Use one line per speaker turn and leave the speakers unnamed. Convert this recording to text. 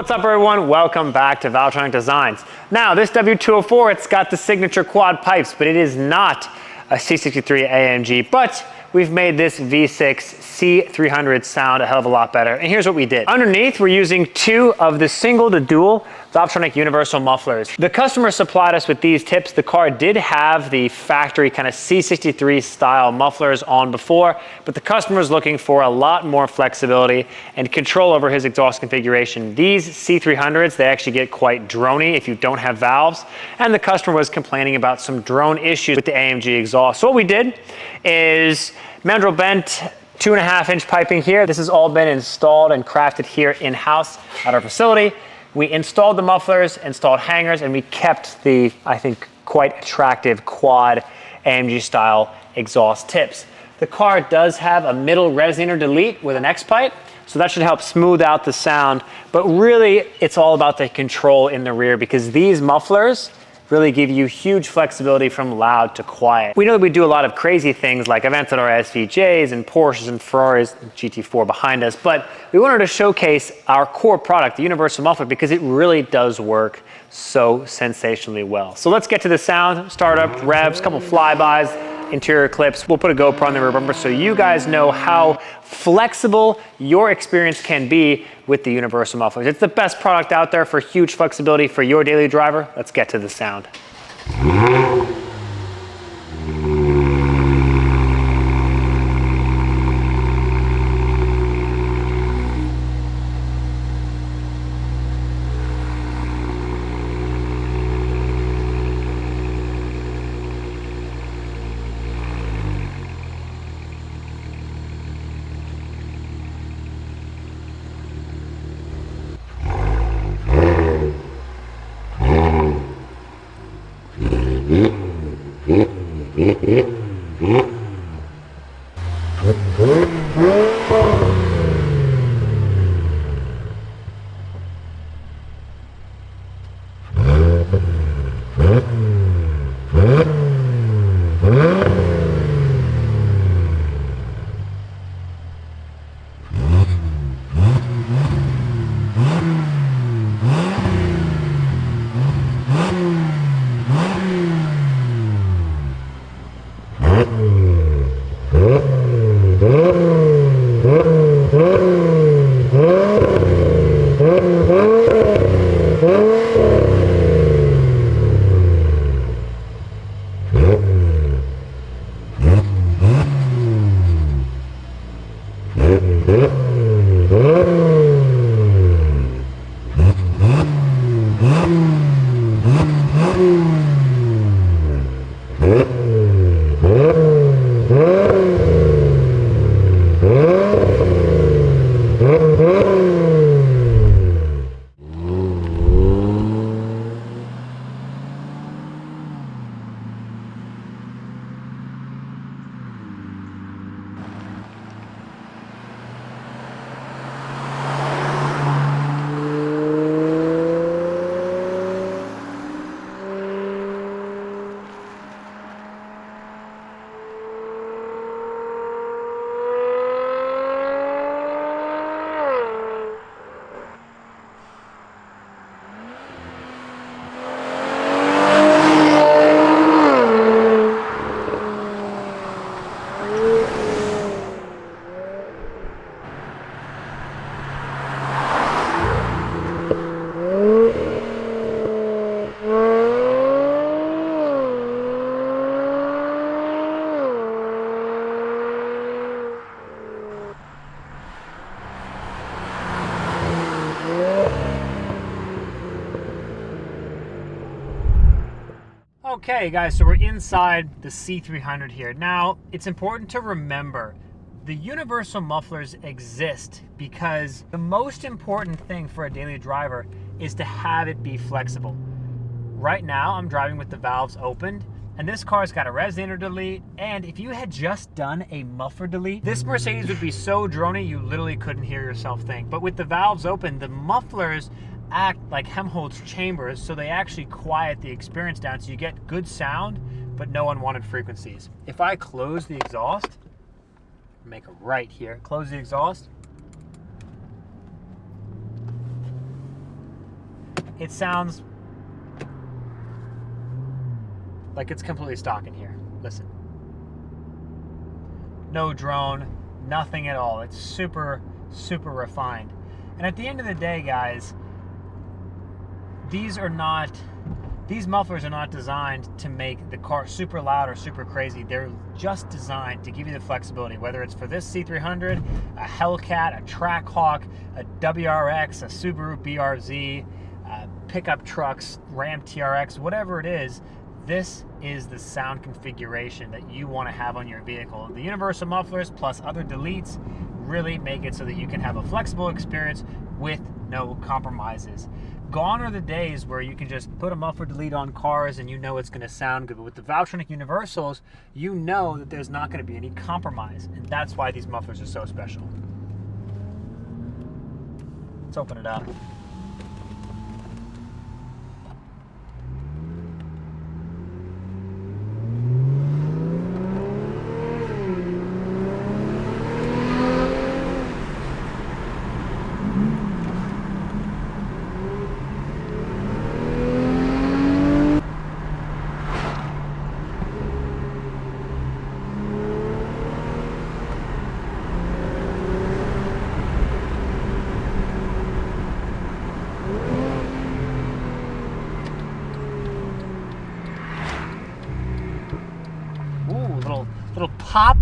What's up everyone? Welcome back to Valvetronic Designs. Now this W204, it's got the signature quad pipes, but it is not a C63 AMG, but we've made this V6 C300 sound a hell of a lot better. And here's what we did. Underneath, we're using two of the single to dual Valvetronic universal mufflers. The customer supplied us with these tips. The car did have the factory kind of C63 style mufflers on before, but the customer is looking for a lot more flexibility and control over his exhaust configuration. These C300s, they actually get quite drony if you don't have valves, and the customer was complaining about some drone issues with the AMG exhaust. So what we did is mandrel bent 2.5-inch piping here. This has all been installed and crafted here in-house at our facility. We installed the mufflers, installed hangers, and we kept the, I think, quite attractive quad AMG style exhaust tips. The car does have a middle resonator delete with an X pipe, so that should help smooth out the sound. But really, it's all about the control in the rear because these mufflers really give you huge flexibility from loud to quiet. We know that we do a lot of crazy things like Aventador SVJs and Porsches and Ferraris, and GT4 behind us, but we wanted to showcase our core product, the universal muffler, because it really does work so sensationally well. So let's get to the sound, startup, revs, couple flybys, interior clips. We'll put a GoPro on the rear bumper so you guys know how flexible your experience can be with the universal mufflers. It's the best product out there for huge flexibility for your daily driver. Let's get to the sound. Okay guys, so we're inside the C300 here. Now, it's important to remember the universal mufflers exist because the most important thing for a daily driver is to have it be flexible. Right now, I'm driving with the valves opened, and this car's got a resonator delete, and if you had just done a muffler delete, this Mercedes would be so drony you literally couldn't hear yourself think. But with the valves open, the mufflers act like Helmholtz chambers, so they actually quiet the experience down so you get good sound but no unwanted frequencies. If I close the exhaust, make a right here, close the exhaust, it sounds like it's completely stock in here. Listen. No drone, nothing at all. It's super, super refined. And at the end of the day, guys, these mufflers are not designed to make the car super loud or super crazy. They're just designed to give you the flexibility, whether it's for this C300, a Hellcat, a Trackhawk, a WRX, a Subaru BRZ, pickup trucks, Ram TRX, whatever it is. This is the sound configuration that you want to have on your vehicle. The universal mufflers plus other deletes really make it so that you can have a flexible experience with no compromises. Gone are the days where you can just put a muffler delete on cars and you know it's going to sound good. But with the Valvetronic universals, you know that there's not going to be any compromise. And that's why these mufflers are so special. Let's open it up. Little pop